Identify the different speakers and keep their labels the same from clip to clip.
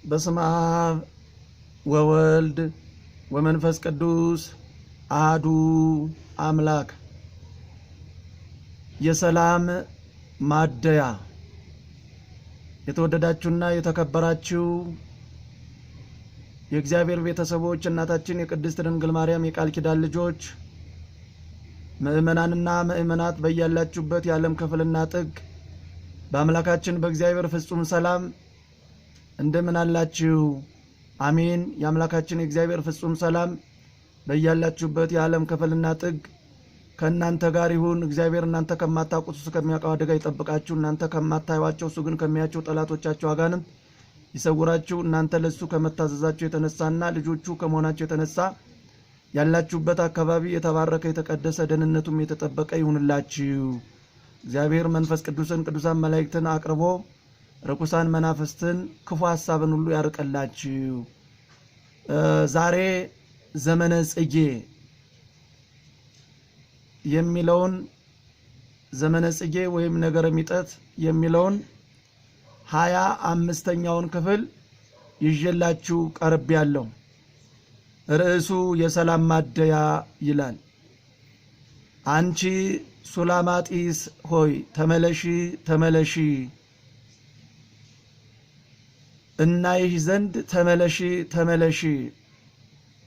Speaker 1: በስመ አብ ወወልድ ወመንፈስ ቅዱስ አሐዱ አምላክ። የሰላም ማደያ የተወደዳችሁና የተከበራችሁ የእግዚአብሔር ቤተሰቦች እናታችን የቅድስት ድንግል ማርያም የቃል ኪዳን ልጆች ምእመናንና ምእመናት በያላችሁበት የዓለም ክፍልና ጥግ በአምላካችን በእግዚአብሔር ፍጹም ሰላም እንደምን አላችሁ? አሜን። የአምላካችን የእግዚአብሔር ፍጹም ሰላም በያላችሁበት የዓለም ክፍልና ጥግ ከእናንተ ጋር ይሁን። እግዚአብሔር እናንተ ከማታውቁት እሱ ከሚያውቀው አደጋ ይጠብቃችሁ። እናንተ ከማታዩዋቸው እሱ ግን ከሚያያቸው ጠላቶቻችሁ አጋንንት ይሰውራችሁ። እናንተ ለሱ ከመታዘዛችሁ የተነሳና ልጆቹ ከመሆናችሁ የተነሳ ያላችሁበት አካባቢ የተባረከ የተቀደሰ ደህንነቱም የተጠበቀ ይሁንላችሁ። እግዚአብሔር መንፈስ ቅዱሳን መላእክትን አቅርቦ ርኩሳን መናፍስትን ክፉ ሐሳብን ሁሉ ያርቀላችሁ። ዛሬ ዘመነ ጽጌ የሚለውን ዘመነ ጽጌ ወይም ነገረ ሚጠት የሚለውን 25ኛውን ክፍል ይዤላችሁ ቀርቤያለሁ። ርዕሱ የሰላም ማደያ ይላል። አንቺ ሱላማጢስ ሆይ ተመለሺ ተመለሺ፣ እናይሽ ዘንድ ተመለሺ ተመለሺ።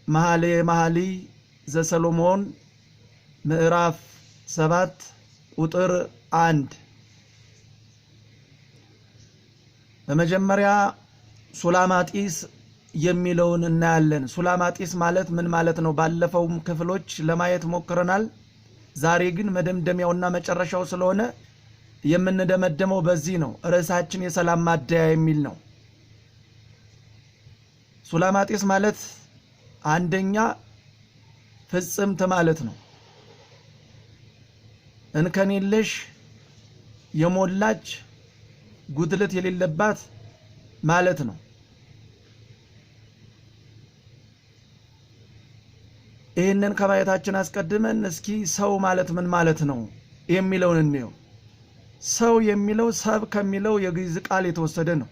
Speaker 1: መኃልየ ዘሰሎሞን ምዕራፍ 7 ቁጥር 1። በመጀመሪያ ሱላማጢስ የሚለውን እናያለን። ሱላማጢስ ማለት ምን ማለት ነው? ባለፈውም ክፍሎች ለማየት ሞክረናል። ዛሬ ግን መደምደሚያውና መጨረሻው ስለሆነ የምንደመደመው በዚህ ነው። ርዕሳችን የሰላም ማደያ የሚል ነው። ሱላማጢስ ማለት አንደኛ ፍጽምት ማለት ነው። እንከን የለሽ የሞላች ጉድለት የሌለባት ማለት ነው። ይህንን ከማየታችን አስቀድመን እስኪ ሰው ማለት ምን ማለት ነው የሚለውን እንየው። ሰው የሚለው ሰብ ከሚለው የግዕዝ ቃል የተወሰደ ነው።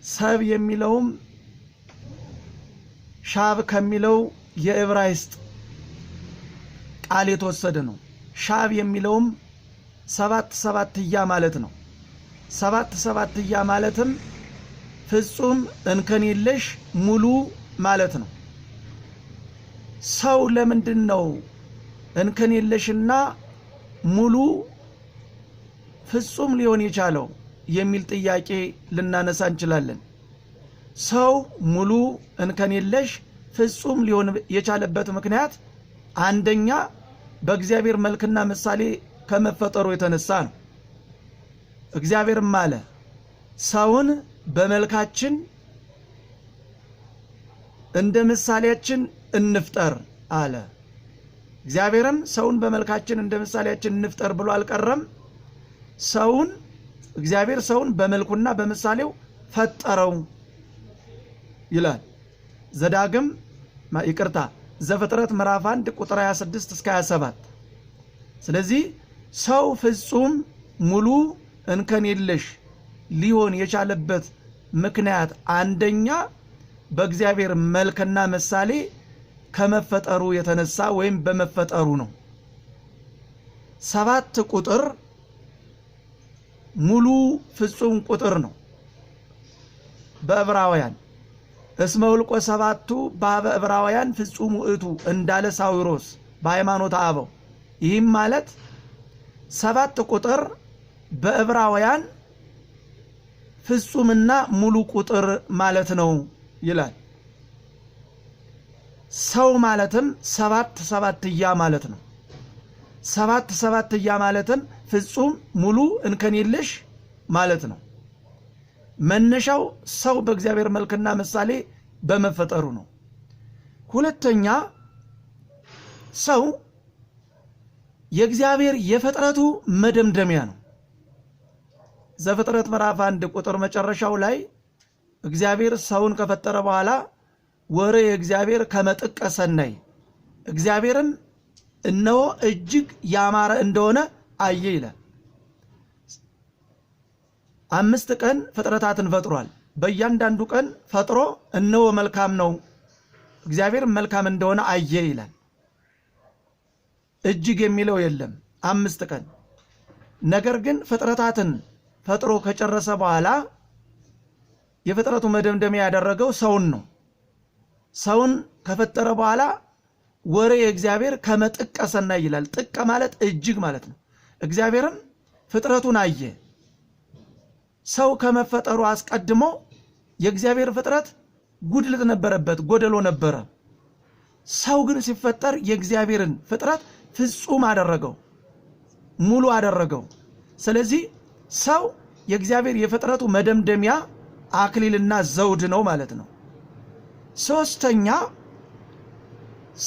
Speaker 1: ሰብ የሚለውም ሻብ ከሚለው የዕብራይስጥ ቃል የተወሰደ ነው። ሻብ የሚለውም ሰባትያ ማለት ነው። ሰባትያ ማለትም ፍጹም እንከን የለሽ ሙሉ ማለት ነው። ሰው ለምንድን ነው እንከን የለሽና ሙሉ ፍጹም ሊሆን የቻለው የሚል ጥያቄ ልናነሳ እንችላለን። ሰው ሙሉ እንከን የለሽ ፍጹም ሊሆን የቻለበት ምክንያት አንደኛ በእግዚአብሔር መልክና ምሳሌ ከመፈጠሩ የተነሳ ነው። እግዚአብሔርም አለ ሰውን በመልካችን እንደ ምሳሌያችን እንፍጠር አለ። እግዚአብሔርም ሰውን በመልካችን እንደ ምሳሌያችን እንፍጠር ብሎ አልቀረም። እግዚአብሔር ሰውን በመልኩና በምሳሌው ፈጠረው ይላል። ዘፍጥረት ምዕራፍ 1 ቁጥር 26 እስከ 27። ስለዚህ ሰው ፍጹም ሙሉ እንከን የለሽ ሊሆን የቻለበት ምክንያት አንደኛ በእግዚአብሔር መልክና ምሳሌ ከመፈጠሩ የተነሳ ወይም በመፈጠሩ ነው። 7 ቁጥር ሙሉ ፍጹም ቁጥር ነው። በዕብራውያን እስመ ውልቆ 7ቱ በኀበ ዕብራውያን ፍጹም ውእቱ እንዳለ ሳዊሮስ በሃይማኖተ አበው። ይህም ማለት 7 ቁጥር በዕብራውያን ፍጹምና ሙሉ ቁጥር ማለት ነው ይላል። ሰው ማለትም ሰባትያ ማለት ነው። ሰባትያ ማለትም ፍጹም ሙሉ እንከን የለሽ ማለት ነው። መነሻው ሰው በእግዚአብሔር መልክና ምሳሌ በመፈጠሩ ነው። ሁለተኛ ሰው የእግዚአብሔር የፍጥረቱ መደምደሚያ ነው። ዘፍጥረት ምዕራፍ 1 ቁጥር መጨረሻው ላይ እግዚአብሔር ሰውን ከፈጠረ በኋላ ወሬ እግዚአብሔር ከመጥቀ ሰናይ፣ እግዚአብሔርም እነሆ እጅግ ያማረ እንደሆነ አየ ይላል። 5 ቀን ፍጥረታትን ፈጥሯል። በእያንዳንዱ ቀን ፈጥሮ እነሆ መልካም ነው እግዚአብሔር መልካም እንደሆነ አየ ይላል። እጅግ የሚለው የለም 5 ቀን። ነገር ግን ፍጥረታትን ፈጥሮ ከጨረሰ በኋላ የፍጥረቱ መደምደሚያ ያደረገው ሰውን ነው። ሰውን ከፈጠረ በኋላ ወሬ እግዚአብሔር ከመጥቀሰና ይላል። ጥቀ ማለት እጅግ ማለት ነው። እግዚአብሔርም ፍጥረቱን አየ። ሰው ከመፈጠሩ አስቀድሞ የእግዚአብሔር ፍጥረት ጉድለት ነበረበት፣ ጎደሎ ነበረ። ሰው ግን ሲፈጠር የእግዚአብሔርን ፍጥረት ፍጹም አደረገው፣ ሙሉ አደረገው። ስለዚህ ሰው የእግዚአብሔር የፍጥረቱ መደምደሚያ አክሊልና ዘውድ ነው ማለት ነው። ሶስተኛ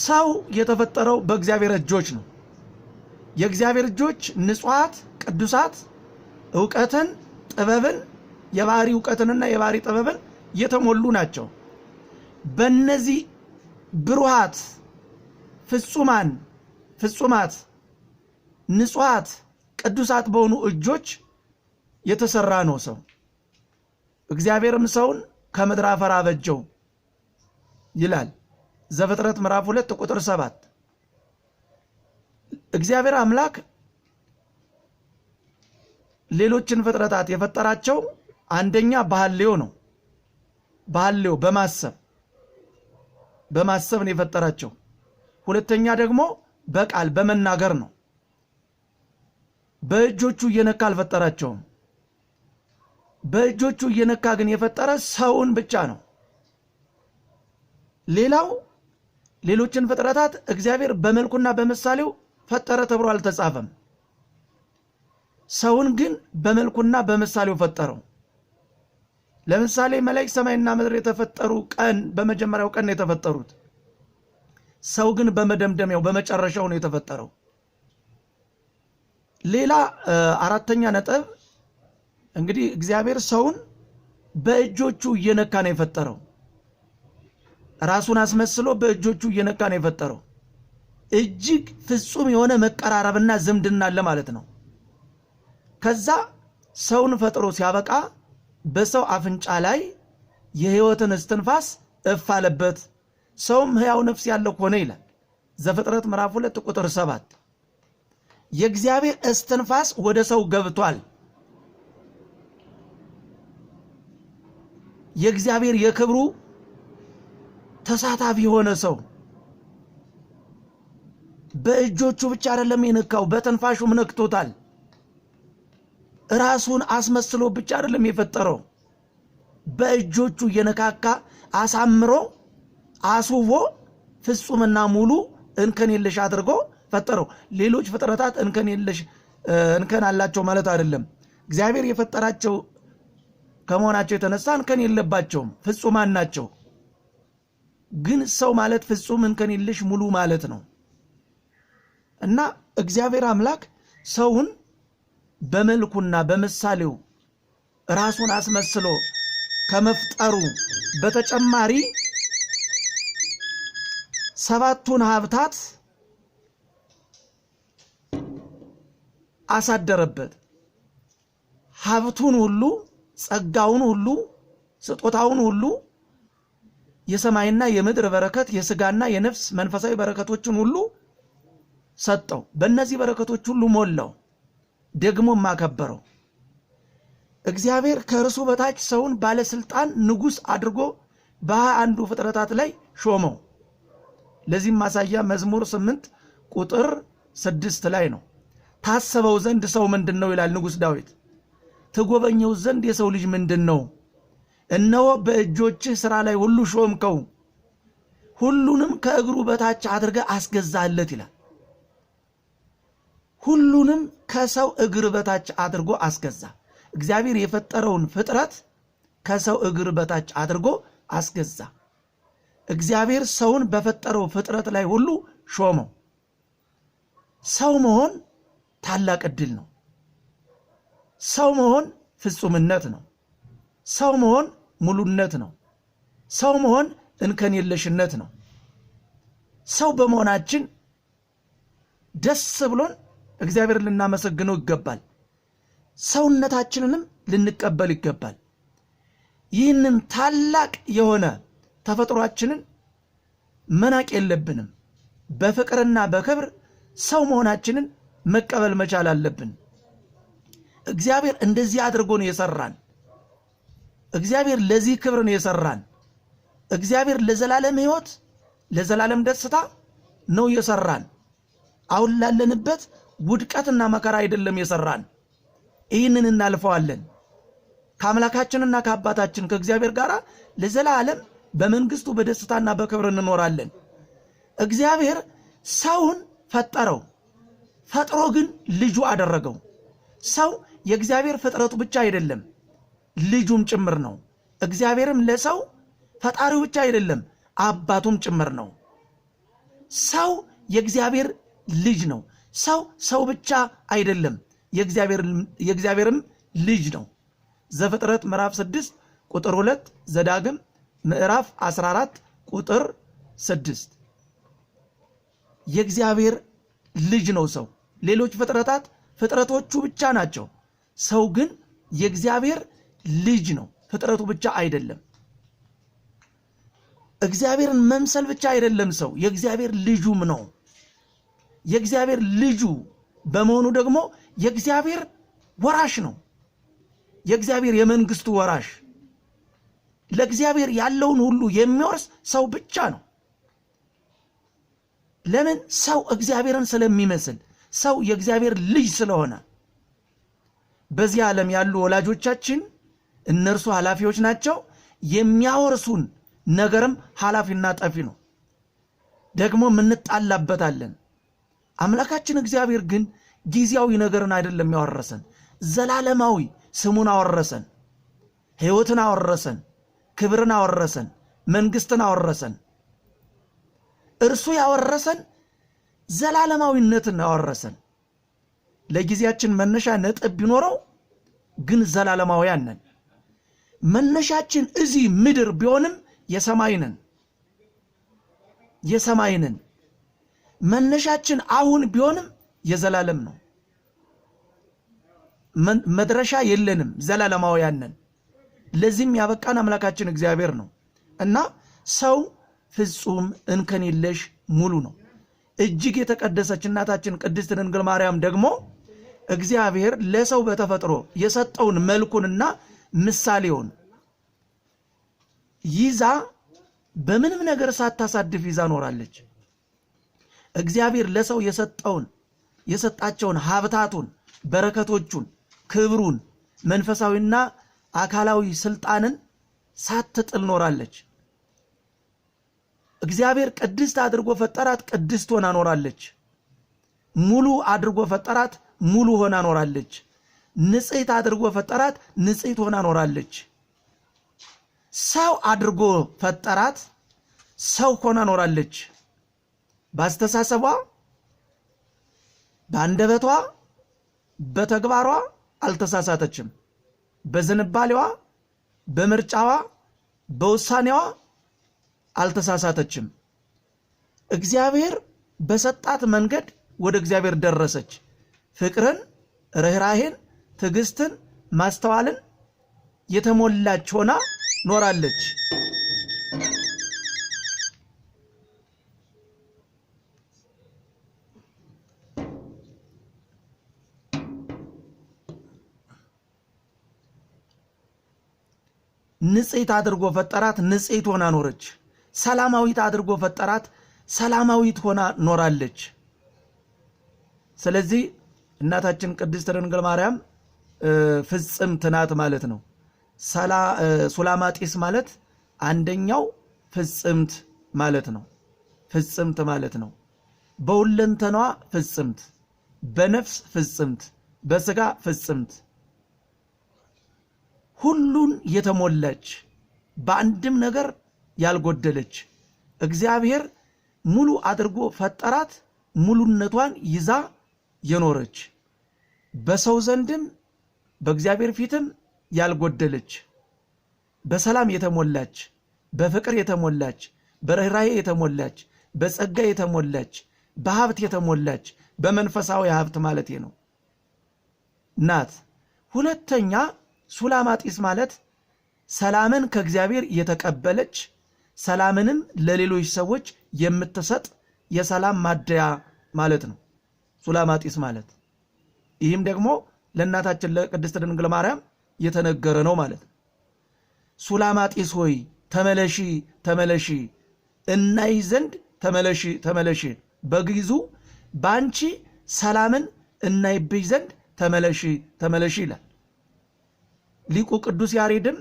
Speaker 1: ሰው የተፈጠረው በእግዚአብሔር እጆች ነው። የእግዚአብሔር እጆች ንጹሃት ቅዱሳት ዕውቀትን ጥበብን የባህሪ ዕውቀትንና የባህሪ ጥበብን የተሞሉ ናቸው። በእነዚህ ብሩሃት ፍጹማት ንጹሃት ቅዱሳት በሆኑ እጆች የተሰራ ነው ሰው። እግዚአብሔርም ሰውን ከምድር አፈር አበጀው ይላል ዘፍጥረት ምዕራፍ 2 ቁጥር 7። እግዚአብሔር አምላክ ሌሎችን ፍጥረታት የፈጠራቸው አንደኛ በሐልዮ ነው። በሐልዮ በማሰብ ነው የፈጠራቸው። ሁለተኛ ደግሞ በቃል በመናገር ነው። በእጆቹ እየነካ አልፈጠራቸውም። በእጆቹ እየነካ ግን የፈጠረ ሰውን ብቻ ነው። ሌላው ሌሎችን ፍጥረታት እግዚአብሔር በመልኩና በምሳሌው ፈጠረ ተብሎ አልተጻፈም። ሰውን ግን በመልኩና በምሳሌው ፈጠረው። ለምሳሌ መላእክት ሰማይና ምድር የተፈጠሩ ቀን በመጀመሪያው ቀን ነው የተፈጠሩት። ሰው ግን በመደምደሚያው በመጨረሻው ነው የተፈጠረው። ሌላ አራተኛ ነጥብ እንግዲህ እግዚአብሔር ሰውን በእጆቹ እየነካ ነው የፈጠረው። ራሱን አስመስሎ በእጆቹ እየነካ ነው የፈጠረው። እጅግ ፍጹም የሆነ መቀራረብና ዝምድና አለ ማለት ነው። ከዛ ሰውን ፈጥሮ ሲያበቃ በሰው አፍንጫ ላይ የሕይወትን እስትንፋስ እፍ አለበት፣ ሰውም ሕያው ነፍስ ያለው ሆነ ይላል ዘፍጥረት ምዕራፍ 2 ቁጥር 7። የእግዚአብሔር እስትንፋስ ወደ ሰው ገብቷል። የእግዚአብሔር የክብሩ ተሳታፊ የሆነ ሰው በእጆቹ ብቻ አይደለም የነካው፣ በትንፋሹም ነክቶታል። ራሱን አስመስሎ ብቻ አይደለም የፈጠረው፣ በእጆቹ የነካካ አሳምሮ አስውቦ ፍጹምና ሙሉ እንከን የለሽ አድርጎ ፈጠረው። ሌሎች ፍጥረታት እንከን አላቸው ማለት አይደለም። እግዚአብሔር የፈጠራቸው ከመሆናቸው የተነሳ እንከን የለባቸውም፣ ፍጹማን ናቸው። ግን ሰው ማለት ፍጹም እንከን የለሽ ሙሉ ማለት ነው። እና እግዚአብሔር አምላክ ሰውን በመልኩና በምሳሌው ራሱን አስመስሎ ከመፍጠሩ በተጨማሪ 7ቱን ሀብታት አሳደረበት። ሀብቱን ሁሉ፣ ጸጋውን ሁሉ፣ ስጦታውን ሁሉ፣ የሰማይና የምድር በረከት፣ የሥጋና የነፍስ መንፈሳዊ በረከቶችን ሁሉ ሰጠው። በእነዚህ በረከቶች ሁሉ ሞላው፣ ደግሞም አከበረው። እግዚአብሔር ከእርሱ በታች ሰውን ባለስልጣን ንጉሥ አድርጎ በ21ዱ ፍጥረታት ላይ ሾመው። ለዚህም ማሳያ መዝሙር 8 ቁጥር 6 ላይ ነው። ታሰበው ዘንድ ሰው ምንድን ነው ይላል ንጉሥ ዳዊት። ትጎበኘው ዘንድ የሰው ልጅ ምንድን ነው? እነሆ በእጆችህ ሥራ ላይ ሁሉ ሾምከው፣ ሁሉንም ከእግሩ በታች አድርገ አስገዛለት ይላል። ሁሉንም ከሰው እግር በታች አድርጎ አስገዛ። እግዚአብሔር የፈጠረውን ፍጥረት ከሰው እግር በታች አድርጎ አስገዛ። እግዚአብሔር ሰውን በፈጠረው ፍጥረት ላይ ሁሉ ሾመው። ሰው መሆን ታላቅ ዕድል ነው። ሰው መሆን ፍጹምነት ነው። ሰው መሆን ሙሉነት ነው። ሰው መሆን እንከን የለሽነት ነው። ሰው በመሆናችን ደስ ብሎን እግዚአብሔር ልናመሰግነው ይገባል። ሰውነታችንንም ልንቀበል ይገባል። ይህንን ታላቅ የሆነ ተፈጥሯችንን መናቅ የለብንም። በፍቅርና በክብር ሰው መሆናችንን መቀበል መቻል አለብን። እግዚአብሔር እንደዚህ አድርጎ ነው የሰራን። እግዚአብሔር ለዚህ ክብር ነው የሰራን። እግዚአብሔር ለዘላለም ሕይወት ለዘላለም ደስታ ነው የሰራን። አሁን ላለንበት ውድቀትና መከራ አይደለም የሰራን። ይህንን እናልፈዋለን። ከአምላካችንና ከአባታችን ከእግዚአብሔር ጋር ለዘላለም በመንግስቱ በደስታና በክብር እንኖራለን። እግዚአብሔር ሰውን ፈጠረው፣ ፈጥሮ ግን ልጁ አደረገው። ሰው የእግዚአብሔር ፍጥረቱ ብቻ አይደለም ልጁም ጭምር ነው። እግዚአብሔርም ለሰው ፈጣሪው ብቻ አይደለም አባቱም ጭምር ነው። ሰው የእግዚአብሔር ልጅ ነው። ሰው ብቻ አይደለም የእግዚአብሔርም ልጅ ነው። ዘፍጥረት ምዕራፍ 6 ቁጥር 2፣ ዘዳግም ምዕራፍ 14 ቁጥር 6 የእግዚአብሔር ልጅ ነው ሰው። ሌሎች ፍጥረቶቹ ብቻ ናቸው። ሰው ግን የእግዚአብሔር ልጅ ነው፣ ፍጥረቱ ብቻ አይደለም። እግዚአብሔርን መምሰል ብቻ አይደለም ሰው፣ የእግዚአብሔር ልጁም ነው። የእግዚአብሔር ልጁ በመሆኑ ደግሞ የእግዚአብሔር ወራሽ ነው። የእግዚአብሔር የመንግስቱ ወራሽ፣ ለእግዚአብሔር ያለውን ሁሉ የሚወርስ ሰው ብቻ ነው። ለምን? ሰው እግዚአብሔርን ስለሚመስል፣ ሰው የእግዚአብሔር ልጅ ስለሆነ። በዚህ ዓለም ያሉ ወላጆቻችን እነርሱ ኃላፊዎች ናቸው። የሚያወርሱን ነገርም ኃላፊና ጠፊ ነው። ደግሞ እንጣላበታለን። አምላካችን እግዚአብሔር ግን ጊዜያዊ ነገርን አይደለም ያወረሰን፣ ዘላለማዊ ስሙን አወረሰን፣ ሕይወትን አወረሰን፣ ክብርን አወረሰን፣ መንግስትን አወረሰን። እርሱ ያወረሰን ዘላለማዊነትን አወረሰን። ለጊዜያችን መነሻ ነጥብ ቢኖረው ግን ዘላለማውያን ነን። መነሻችን እዚህ ምድር ቢሆንም የሰማይ ነን። መነሻችን አሁን ቢሆንም የዘላለም ነው። መድረሻ የለንም፣ ዘላለማውያን ነን። ለዚህም ያበቃን አምላካችን እግዚአብሔር ነው እና ሰው ፍጹም እንከን የለሽ ሙሉ ነው። እጅግ የተቀደሰች እናታችን ቅድስት ድንግል ማርያም ደግሞ እግዚአብሔር ለሰው በተፈጥሮ የሰጠውን መልኩንና ምሳሌውን ይዛ በምንም ነገር ሳታሳድፍ ይዛ ኖራለች። እግዚአብሔር ለሰው የሰጣቸውን ሀብታቱን፣ በረከቶቹን፣ ክብሩን፣ መንፈሳዊና አካላዊ ስልጣንን ሳትጥል ኖራለች። እግዚአብሔር ቅድስት አድርጎ ፈጠራት፣ ቅድስት ሆና ኖራለች። ሙሉ አድርጎ ፈጠራት፣ ሙሉ ሆና ኖራለች። ንጽሕት አድርጎ ፈጠራት፣ ንጽሕት ሆና ኖራለች። ሰው አድርጎ ፈጠራት፣ ሰው ሆና ኖራለች። በአስተሳሰቧ፣ በአንደበቷ፣ በተግባሯ አልተሳሳተችም። በዝንባሌዋ፣ በምርጫዋ፣ በውሳኔዋ አልተሳሳተችም። እግዚአብሔር በሰጣት መንገድ ወደ እግዚአብሔር ደረሰች። ፍቅርን፣ ርኅራኄን፣ ትዕግስትን፣ ማስተዋልን የተሞላች ሆና ኖራለች። ንጽሕት አድርጎ ፈጠራት፣ ንጽሕት ሆና ኖረች። ሰላማዊት አድርጎ ፈጠራት፣ ሰላማዊት ሆና ኖራለች። ስለዚህ እናታችን ቅድስት ድንግል ማርያም ፍጽምት ናት ማለት ነው። ሱላማጢስ ማለት አንደኛው ፍጽምት ማለት ነው። ፍጽምት ማለት ነው በሁለንተኗ ፍጽምት፣ በነፍስ ፍጽምት፣ በስጋ ፍጽምት፣ ሁሉን የተሞላች በአንድም ነገር ያልጎደለች። እግዚአብሔር ሙሉ አድርጎ ፈጠራት፣ ሙሉነቷን ይዛ የኖረች፣ በሰው ዘንድም በእግዚአብሔር ፊትም ያልጎደለች፣ በሰላም የተሞላች፣ በፍቅር የተሞላች፣ በርኅራኄ የተሞላች፣ በጸጋ የተሞላች፣ በሀብት የተሞላች፣ በመንፈሳዊ ሀብት ማለት ነው ናት። ሁለተኛ ሱላማጢስ ማለት ሰላምን ከእግዚአብሔር የተቀበለች ሰላምንም ለሌሎች ሰዎች የምትሰጥ የሰላም ማደያ ማለት ነው ሱላማጢስ ማለት። ይህም ደግሞ ለእናታችን ለቅድስት ድንግል ማርያም የተነገረ ነው ማለት ነው። ሱላማጢስ ሆይ ተመለሺ ተመለሺ እናይ ዘንድ ተመለሺ ተመለሺ። በግዕዙ ባንቺ ሰላምን እናይብሽ ዘንድ ተመለሺ ተመለሺ ይላል። ሊቁ ቅዱስ ያሬድም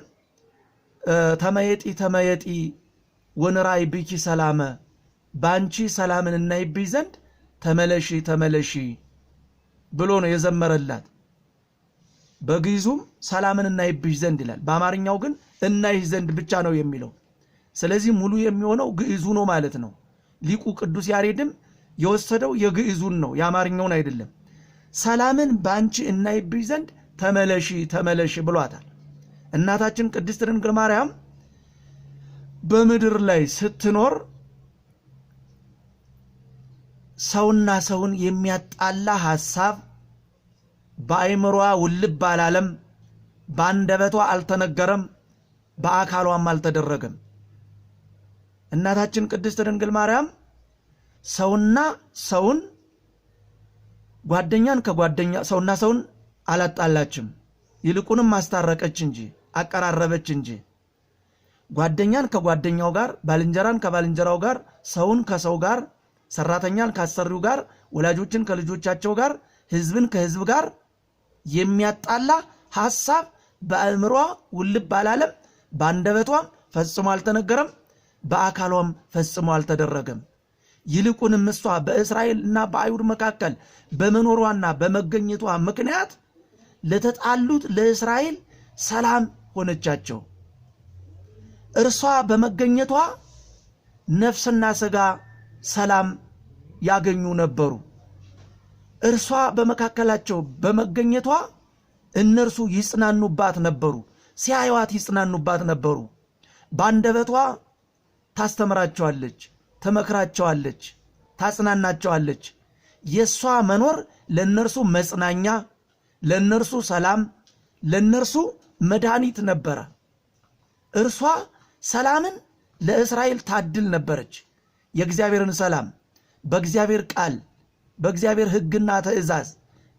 Speaker 1: ተመየጢ ተመየጢ ወንራይ ብኪ ሰላመ፣ ባንቺ ሰላምን እናይብሽ ዘንድ ተመለሺ ተመለሺ ብሎ ነው የዘመረላት። በግዕዙም ሰላምን እናይብሽ ዘንድ ይላል። በአማርኛው ግን እናይሽ ዘንድ ብቻ ነው የሚለው። ስለዚህ ሙሉ የሚሆነው ግዕዙ ነው ማለት ነው። ሊቁ ቅዱስ ያሬድም የወሰደው የግዕዙን ነው የአማርኛውን አይደለም። ሰላምን ባንቺ እናይብሽ ዘንድ ተመለሺ ተመለሺ ብሏታል። እናታችን ቅድስት ድንግል ማርያም በምድር ላይ ስትኖር ሰውና ሰውን የሚያጣላ ሐሳብ በአይምሮዋ ውልብ አላለም፣ በአንደበቷ አልተነገረም፣ በአካሏም አልተደረገም። እናታችን ቅድስት ድንግል ማርያም ሰውና ሰውን ጓደኛን ከጓደኛ ሰውና ሰውን አላጣላችም፣ ይልቁንም አስታረቀች እንጂ አቀራረበች እንጂ። ጓደኛን ከጓደኛው ጋር፣ ባልንጀራን ከባልንጀራው ጋር፣ ሰውን ከሰው ጋር፣ ሰራተኛን ካሰሪው ጋር፣ ወላጆችን ከልጆቻቸው ጋር፣ ህዝብን ከህዝብ ጋር የሚያጣላ ሐሳብ በአእምሯ ውልብ አላለም፣ በአንደበቷም ፈጽሞ አልተነገረም፣ በአካሏም ፈጽሞ አልተደረገም። ይልቁንም እሷ በእስራኤልና በአይሁድ መካከል በመኖሯና በመገኘቷ ምክንያት ለተጣሉት ለእስራኤል ሰላም ሆነቻቸው። እርሷ በመገኘቷ ነፍስና ሥጋ ሰላም ያገኙ ነበሩ። እርሷ በመካከላቸው በመገኘቷ እነርሱ ይጽናኑባት ነበሩ፣ ሲያዩዋት ይጽናኑባት ነበሩ። በአንደበቷ ታስተምራቸዋለች፣ ተመክራቸዋለች፣ ታጽናናቸዋለች። የሷ መኖር ለነርሱ መጽናኛ፣ ለነርሱ ሰላም፣ ለነርሱ መድኃኒት ነበረ። እርሷ ሰላምን ለእስራኤል ታድል ነበረች። የእግዚአብሔርን ሰላም በእግዚአብሔር ቃል በእግዚአብሔር ሕግና ትእዛዝ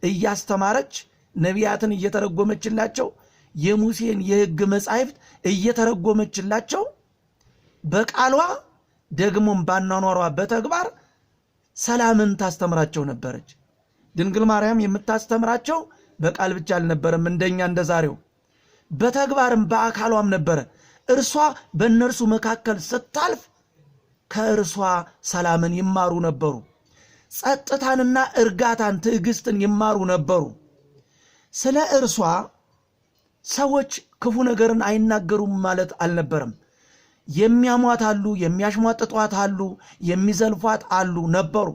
Speaker 1: እያስተማረች ነቢያትን እየተረጎመችላቸው የሙሴን የሕግ መጻሕፍት እየተረጎመችላቸው በቃሏ ደግሞም ባኗኗሯ በተግባር ሰላምን ታስተምራቸው ነበረች። ድንግል ማርያም የምታስተምራቸው በቃል ብቻ አልነበረም፣ እንደኛ እንደዛሬው በተግባርም በአካሏም ነበረ። እርሷ በእነርሱ መካከል ስታልፍ ከእርሷ ሰላምን ይማሩ ነበሩ። ጸጥታንና እርጋታን፣ ትዕግስትን ይማሩ ነበሩ። ስለ እርሷ ሰዎች ክፉ ነገርን አይናገሩም ማለት አልነበረም። የሚያሟት አሉ፣ የሚያሽሟጥጧት አሉ፣ የሚዘልፏት አሉ ነበሩ።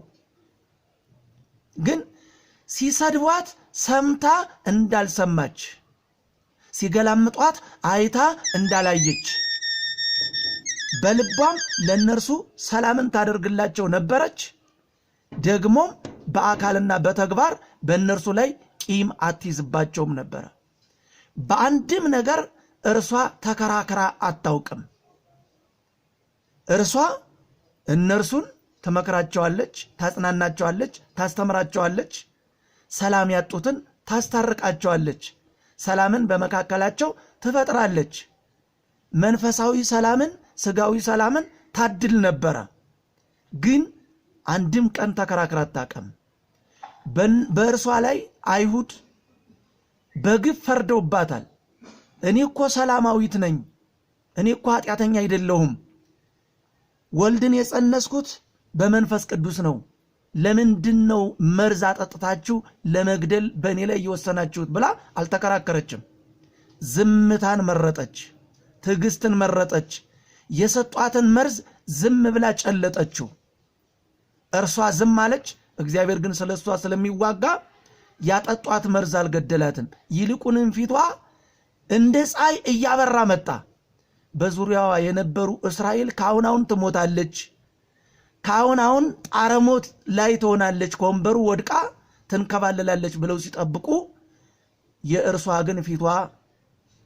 Speaker 1: ግን ሲሰድቧት ሰምታ እንዳልሰማች፣ ሲገላምጧት አይታ እንዳላየች፣ በልቧም ለነርሱ ሰላምን ታደርግላቸው ነበረች። ደግሞ በአካልና በተግባር በእነርሱ ላይ ቂም አትይዝባቸውም ነበረ። በአንድም ነገር እርሷ ተከራክራ አታውቅም። እርሷ እነርሱን ትመክራቸዋለች፣ ታጽናናቸዋለች፣ ታስተምራቸዋለች። ሰላም ያጡትን ታስታርቃቸዋለች። ሰላምን በመካከላቸው ትፈጥራለች። መንፈሳዊ ሰላምን፣ ስጋዊ ሰላምን ታድል ነበረ። ግን አንድም ቀን ተከራክራ አታውቅም። በእርሷ ላይ አይሁድ በግፍ ፈርደውባታል። እኔ እኮ ሰላማዊት ነኝ፣ እኔ እኮ ኃጢአተኛ አይደለሁም፣ ወልድን የጸነስኩት በመንፈስ ቅዱስ ነው፣ ለምንድን ነው መርዝ አጠጥታችሁ ለመግደል በእኔ ላይ እየወሰናችሁት ብላ አልተከራከረችም። ዝምታን መረጠች፣ ትዕግስትን መረጠች። የሰጧትን መርዝ ዝም ብላ ጨለጠችው። እርሷ ዝም አለች። እግዚአብሔር ግን ስለ እሷ ስለሚዋጋ ያጠጧት መርዝ አልገደላትም። ይልቁንም ፊቷ እንደ ፀሐይ እያበራ መጣ። በዙሪያዋ የነበሩ እስራኤል ከአሁን አሁን ትሞታለች፣ ከአሁን አሁን ጣረሞት ላይ ትሆናለች፣ ከወንበሩ ወድቃ ትንከባለላለች ብለው ሲጠብቁ የእርሷ ግን ፊቷ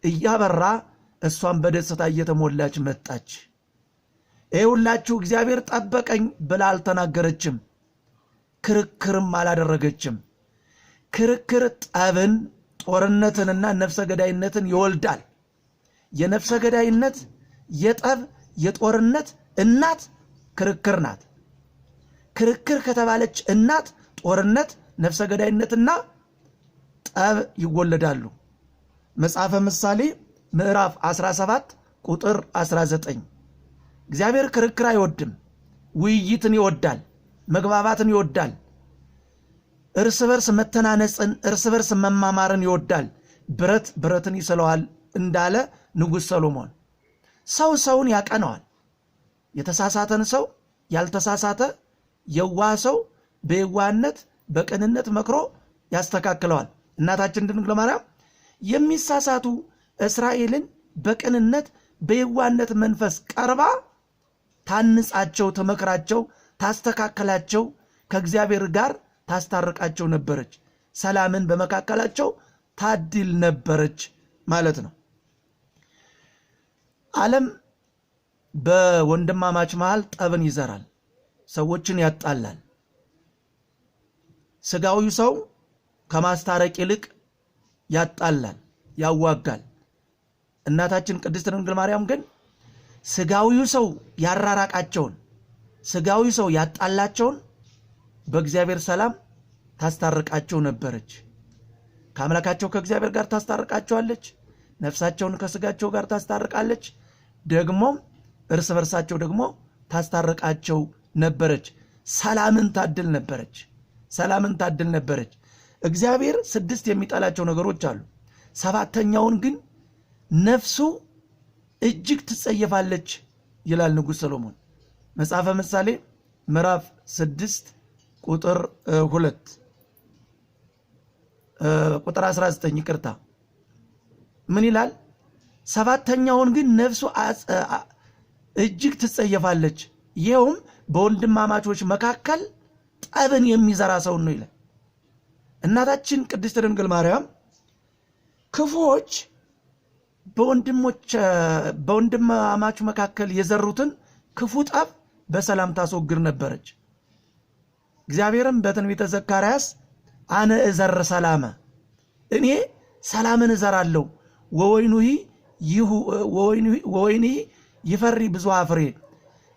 Speaker 1: እያበራ እሷም በደስታ እየተሞላች መጣች። ይኸውላችሁ እግዚአብሔር ጠበቀኝ ብላ አልተናገረችም፣ ክርክርም አላደረገችም። ክርክር ጠብን፣ ጦርነትንና ነፍሰ ገዳይነትን ይወልዳል። የነፍሰ ገዳይነት፣ የጠብ፣ የጦርነት እናት ክርክር ናት። ክርክር ከተባለች እናት ጦርነት፣ ነፍሰ ገዳይነትና ጠብ ይወለዳሉ። መጽሐፈ ምሳሌ ምዕራፍ 17 ቁጥር 19። እግዚአብሔር ክርክር አይወድም፣ ውይይትን ይወዳል፣ መግባባትን ይወዳል፣ እርስ በርስ መተናነጽን፣ እርስ በርስ መማማርን ይወዳል። ብረት ብረትን ይስለዋል እንዳለ ንጉሥ ሰሎሞን። ሰው ሰውን ያቀነዋል። የተሳሳተን ሰው ያልተሳሳተ የዋህ ሰው በየዋህነት በቅንነት መክሮ ያስተካክለዋል። እናታችን ድንግል ማርያም የሚሳሳቱ እስራኤልን በቅንነት በየዋህነት መንፈስ ቀርባ ታንጻቸው፣ ተመክራቸው፣ ታስተካከላቸው፣ ከእግዚአብሔር ጋር ታስታርቃቸው ነበረች። ሰላምን በመካከላቸው ታድል ነበረች ማለት ነው። ዓለም በወንድማማች መሃል ጠብን ይዘራል፣ ሰዎችን ያጣላል። ስጋዊ ሰው ከማስታረቅ ይልቅ ያጣላል፣ ያዋጋል። እናታችን ቅድስት ድንግል ማርያም ግን ስጋዊው ሰው ያራራቃቸውን፣ ስጋዊ ሰው ያጣላቸውን በእግዚአብሔር ሰላም ታስታርቃቸው ነበረች። ከአምላካቸው ከእግዚአብሔር ጋር ታስታርቃቸዋለች። ነፍሳቸውን ከስጋቸው ጋር ታስታርቃለች። ደግሞም እርስ በርሳቸው ደግሞ ታስታርቃቸው ነበረች። ሰላምን ታድል ነበረች። ሰላምን ታድል ነበረች። እግዚአብሔር 6 የሚጠላቸው ነገሮች አሉ። 7ተኛውን ግን ነፍሱ እጅግ ትጸየፋለች ይላል ንጉሥ ሰሎሞን። መጽሐፈ ምሳሌ ምዕራፍ 6 ቁጥር 2 ቁጥር 19 ይቅርታ። ምን ይላል? 7ተኛውን ግን ነፍሱ እጅግ ትጸየፋለች፣ ይኸውም በወንድማማቾች መካከል ጠብን የሚዘራ ሰው ነው ይላል። እናታችን ቅድስት ድንግል ማርያም ክፉዎች በወንድማማች መካከል የዘሩትን ክፉ ጠብ በሰላም ታስወግድ ነበረች። እግዚአብሔርም በትንቢተ ዘካርያስ አነ እዘር ሰላመ፣ እኔ ሰላምን እዘራለሁ፣ ወወይኑ ይፈሪ ብዙ ፍሬ፣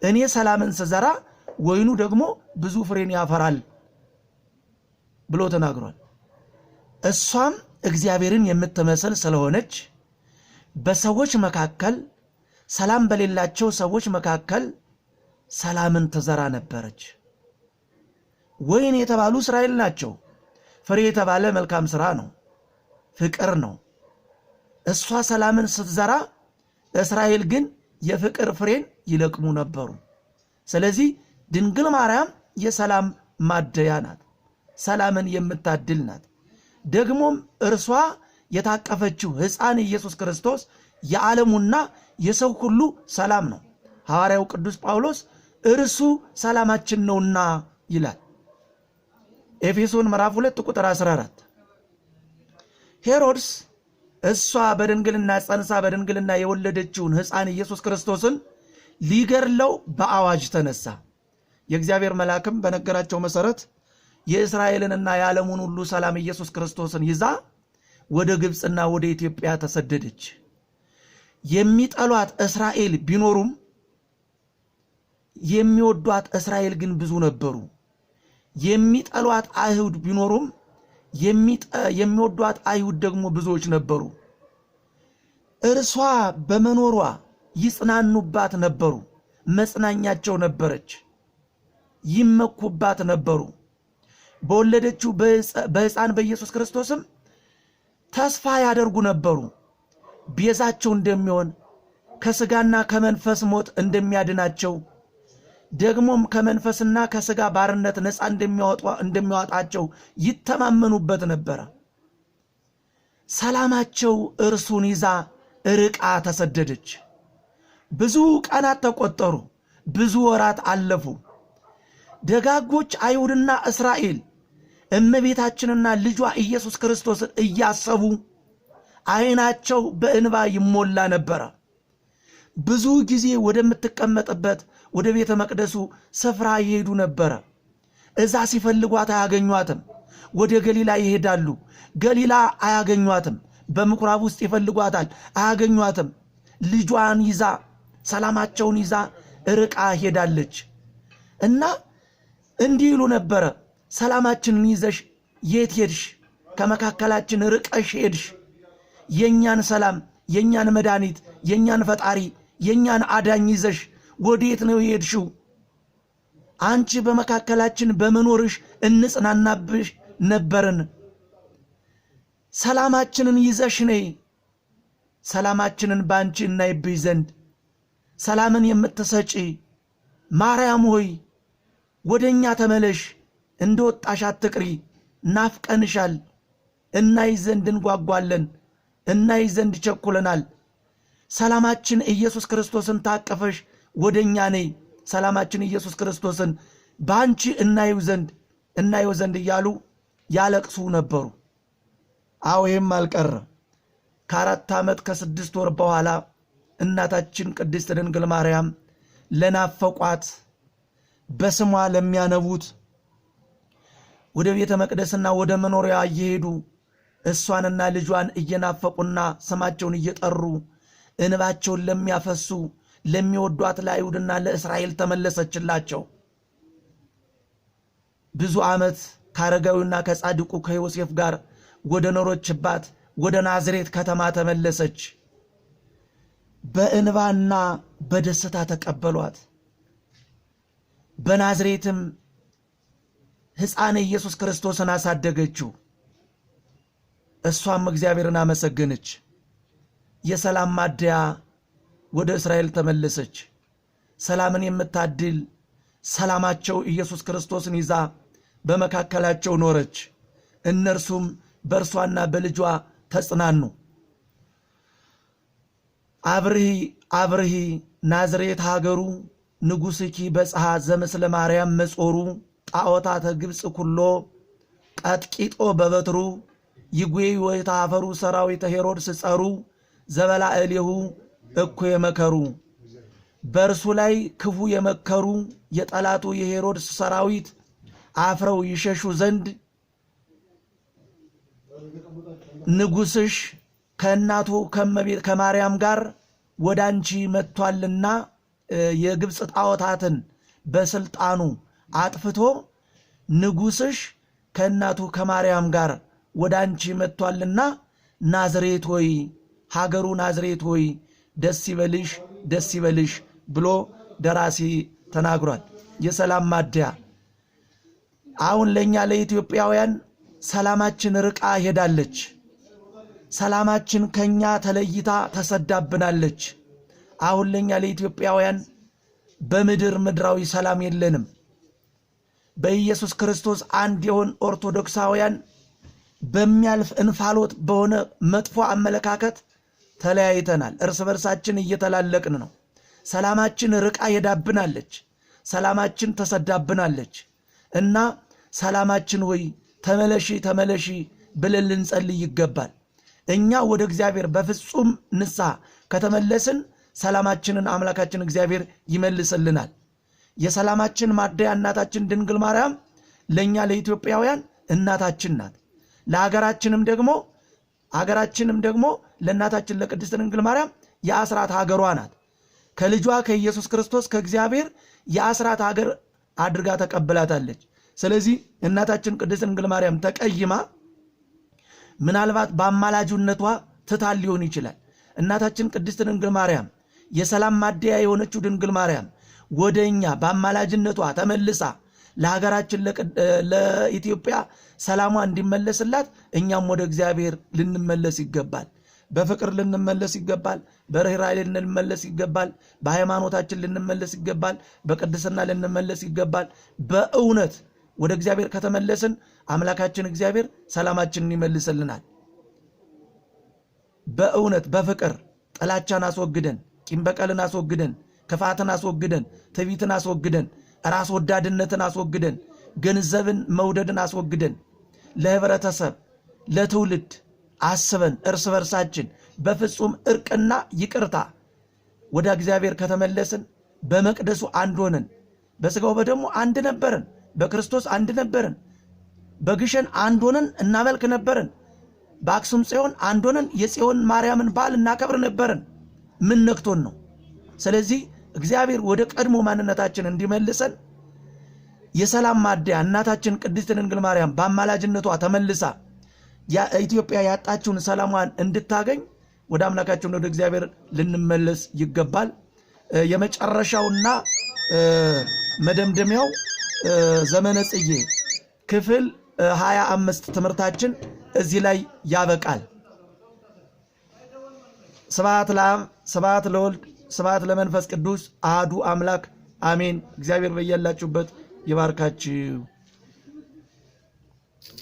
Speaker 1: እኔ ሰላምን ስዘራ ወይኑ ደግሞ ብዙ ፍሬን ያፈራል ብሎ ተናግሯል። እሷም እግዚአብሔርን የምትመስል ስለሆነች በሰዎች መካከል፣ ሰላም በሌላቸው ሰዎች መካከል ሰላምን ትዘራ ነበረች። ወይን የተባሉ እስራኤል ናቸው። ፍሬ የተባለ መልካም ሥራ ነው፣ ፍቅር ነው። እሷ ሰላምን ስትዘራ፣ እስራኤል ግን የፍቅር ፍሬን ይለቅሙ ነበሩ። ስለዚህ ድንግል ማርያም የሰላም ማደያ ናት፣ ሰላምን የምታድል ናት። ደግሞም እርሷ የታቀፈችው ሕፃን ኢየሱስ ክርስቶስ የዓለሙና የሰው ሁሉ ሰላም ነው። ሐዋርያው ቅዱስ ጳውሎስ እርሱ ሰላማችን ነውና ይላል። ኤፌሶን ምዕራፍ 2 ቁጥር 14። ሄሮድስ እሷ በድንግልና ጸንሳ በድንግልና የወለደችውን ሕፃን ኢየሱስ ክርስቶስን ሊገድለው በአዋጅ ተነሳ። የእግዚአብሔር መልአክም በነገራቸው መሰረት የእስራኤልንና የዓለሙን ሁሉ ሰላም ኢየሱስ ክርስቶስን ይዛ ወደ ግብፅና ወደ ኢትዮጵያ ተሰደደች። የሚጠሏት እስራኤል ቢኖሩም የሚወዷት እስራኤል ግን ብዙ ነበሩ። የሚጠሏት አይሁድ ቢኖሩም የሚወዷት አይሁድ ደግሞ ብዙዎች ነበሩ። እርሷ በመኖሯ ይጽናኑባት ነበሩ፣ መጽናኛቸው ነበረች። ይመኩባት ነበሩ። በወለደችው በሕፃን በኢየሱስ ክርስቶስም ተስፋ ያደርጉ ነበሩ። ቤዛቸው እንደሚሆን፣ ከስጋና ከመንፈስ ሞት እንደሚያድናቸው፣ ደግሞም ከመንፈስና ከስጋ ባርነት ነፃ እንደሚያወጣቸው ይተማመኑበት ነበረ። ሰላማቸው እርሱን ይዛ ርቃ ተሰደደች። ብዙ ቀናት ተቆጠሩ፣ ብዙ ወራት አለፉ። ደጋጎች አይሁድና እስራኤል እመቤታችንና ልጇ ኢየሱስ ክርስቶስን እያሰቡ ዓይናቸው በእንባ ይሞላ ነበር። ብዙ ጊዜ ወደምትቀመጥበት ወደ ቤተ መቅደሱ ስፍራ ይሄዱ ነበር። እዛ ሲፈልጓት አያገኟትም። ወደ ገሊላ ይሄዳሉ። ገሊላ አያገኟትም። በምኩራብ ውስጥ ይፈልጓታል፣ አያገኟትም። ልጇን ይዛ ሰላማቸውን ይዛ ርቃ ሄዳለች። እና እንዲህ ይሉ ነበር፣ ሰላማችንን ይዘሽ የት ሄድሽ? ከመካከላችን ርቀሽ ሄድሽ። የኛን ሰላም፣ የኛን መድኃኒት፣ የኛን ፈጣሪ፣ የኛን አዳኝ ይዘሽ ወዴት ነው ሄድሽው? አንቺ በመካከላችን በመኖርሽ እንጽናናብሽ ነበርን። ሰላማችንን ይዘሽ ነይ፣ ሰላማችንን ባንቺ እናይብሽ ዘንድ ሰላምን የምትሰጪ ማርያም ሆይ ወደኛ ተመለሽ፣ እንደወጣሽ አትቅሪ፣ ናፍቀንሻል፣ እናይ ዘንድ እንጓጓለን፣ እናይ ዘንድ ቸኩለናል። ሰላማችን ኢየሱስ ክርስቶስን ታቀፈሽ ወደኛ ነይ፣ ሰላማችን ኢየሱስ ክርስቶስን ባንቺ እናየው ዘንድ እያሉ ያለቅሱ ነበሩ። አሁንም አልቀረ። ከ4 ዓመት ከ6 ወር በኋላ እናታችን ቅድስት ድንግል ማርያም ለናፈቋት በስሟ ለሚያነቡት ወደ ቤተ መቅደስና ወደ መኖሪያ እየሄዱ እሷንና ልጇን እየናፈቁና ስማቸውን እየጠሩ እንባቸውን ለሚያፈሱ ለሚወዷት ለአይሁድና ለእስራኤል ተመለሰችላቸው። ብዙ ዓመት ካረጋዊና ከጻድቁ ከዮሴፍ ጋር ወደ ኖሮችባት ወደ ናዝሬት ከተማ ተመለሰች። በእንባና በደስታ ተቀበሏት። በናዝሬትም ሕፃን ኢየሱስ ክርስቶስን አሳደገችው። እሷም እግዚአብሔርን አመሰገነች። የሰላም ማደያ ወደ እስራኤል ተመለሰች። ሰላምን የምታድል ሰላማቸው ኢየሱስ ክርስቶስን ይዛ በመካከላቸው ኖረች። እነርሱም በእርሷና በልጇ ተጽናኑ። አብርሂ ናዝሬት ሀገሩ ንጉሥኪ በጽሐ ዘምስለ ማርያም መጾሩ ጣዖታተ ግብፅ ኩሎ ቀጥቂጦ በበትሩ ይጉይ ወይታፈሩ ሰራዊተ ሄሮድስ ጸሩ ዘበላ እሌሁ እኮ የመከሩ። በእርሱ ላይ ክፉ የመከሩ የጠላቱ የሄሮድስ ሰራዊት አፍረው ይሸሹ ዘንድ ንጉሥሽ ከእናቱ ከማርያም ጋር ወዳንቺ መጥቷልና የግብፅ ጣዖታትን በስልጣኑ አጥፍቶ ንጉሥሽ ከእናቱ ከማርያም ጋር ወዳንቺ መጥቷልና ናዝሬት ሆይ ሀገሩ ናዝሬት ሆይ ደስ ይበልሽ ደስ ይበልሽ ብሎ ደራሲ ተናግሯል። የሰላም ማደያ አሁን ለኛ ለኢትዮጵያውያን ሰላማችን ርቃ ሄዳለች። ሰላማችን ከኛ ተለይታ ተሰዳብናለች። አሁን ለኛ ለኢትዮጵያውያን ምድራዊ ሰላም የለንም። በኢየሱስ ክርስቶስ አንድ የሆን ኦርቶዶክሳውያን በሚያልፍ እንፋሎት በሆነ መጥፎ አመለካከት ተለያይተናል። እርስ በርሳችን እየተላለቅን ነው። ሰላማችን ርቃ ሄዳብናለች። ሰላማችን ተሰዳብናለች እና ሰላማችን ሆይ ተመለሺ ተመለሺ ብለን ልንጸልይ ይገባል። እኛ ወደ እግዚአብሔር በፍጹም ንስሐ ከተመለስን ሰላማችንን አምላካችን እግዚአብሔር ይመልስልናል። የሰላማችን ማደያ እናታችን ድንግል ማርያም ለኛ ለኢትዮጵያውያን እናታችን ናት። ለሀገራችንም ደግሞ ለእናታችን ለቅድስት ድንግል ማርያም የአስራት ሀገሯ ናት። ከልጇ ከኢየሱስ ክርስቶስ ከእግዚአብሔር የአስራት ሀገር አድርጋ ተቀብላታለች። ስለዚህ እናታችን ቅድስት ድንግል ማርያም ተቀይማ ምናልባት በአማላጅነቷ ትታል ሊሆን ይችላል። እናታችን ቅድስት ድንግል ማርያም የሰላም ማደያ የሆነችው ድንግል ማርያም ወደኛ በአማላጅነቷ ተመልሳ ለሀገራችን ለኢትዮጵያ ሰላሟ እንዲመለስላት እኛም ወደ እግዚአብሔር ልንመለስ ይገባል። በፍቅር ልንመለስ ይገባል። በርህራሄ ልንመለስ ይገባል። በሃይማኖታችን ልንመለስ ይገባል። በቅድስና ልንመለስ ይገባል። በእውነት ወደ እግዚአብሔር ከተመለስን አምላካችን እግዚአብሔር ሰላማችንን ይመልስልናል። በእውነት በፍቅር ጥላቻን አስወግደን፣ ቂም በቀልን አስወግደን፣ ክፋትን አስወግደን፣ ትዕቢትን አስወግደን፣ ራስ ወዳድነትን አስወግደን፣ ገንዘብን መውደድን አስወግደን ለህብረተሰብ ለትውልድ አስበን እርስ በርሳችን በፍጹም እርቅና ይቅርታ ወደ እግዚአብሔር ከተመለስን በመቅደሱ አንድ ሆነን በስጋው በደሙ አንድ ነበርን፣ በክርስቶስ አንድ ነበርን፣ በግሸን አንድ ሆነን እናመልክ ነበርን፣ በአክሱም ጽዮን አንድ ሆነን የጽዮን ማርያምን በዓል እናከብር ነበርን። ምን ነክቶን ነው? ስለዚህ እግዚአብሔር ወደ ቀድሞ ማንነታችን እንዲመልሰን የሰላም ማደያ እናታችን ቅድስት ድንግል ማርያም በአማላጅነቷ ተመልሳ ኢትዮጵያ ያጣችውን ሰላሟን እንድታገኝ ወደ አምላካችን ወደ እግዚአብሔር ልንመለስ ይገባል። የመጨረሻውና መደምደሚያው ዘመነ ጽጌ ክፍል 25 ትምህርታችን እዚህ ላይ ያበቃል። ስብሐት ለአብ ስብሐት ለወልድ ስብሐት ለመንፈስ ቅዱስ አሐዱ አምላክ አሜን። እግዚአብሔር በያላችሁበት ይባርካችሁ።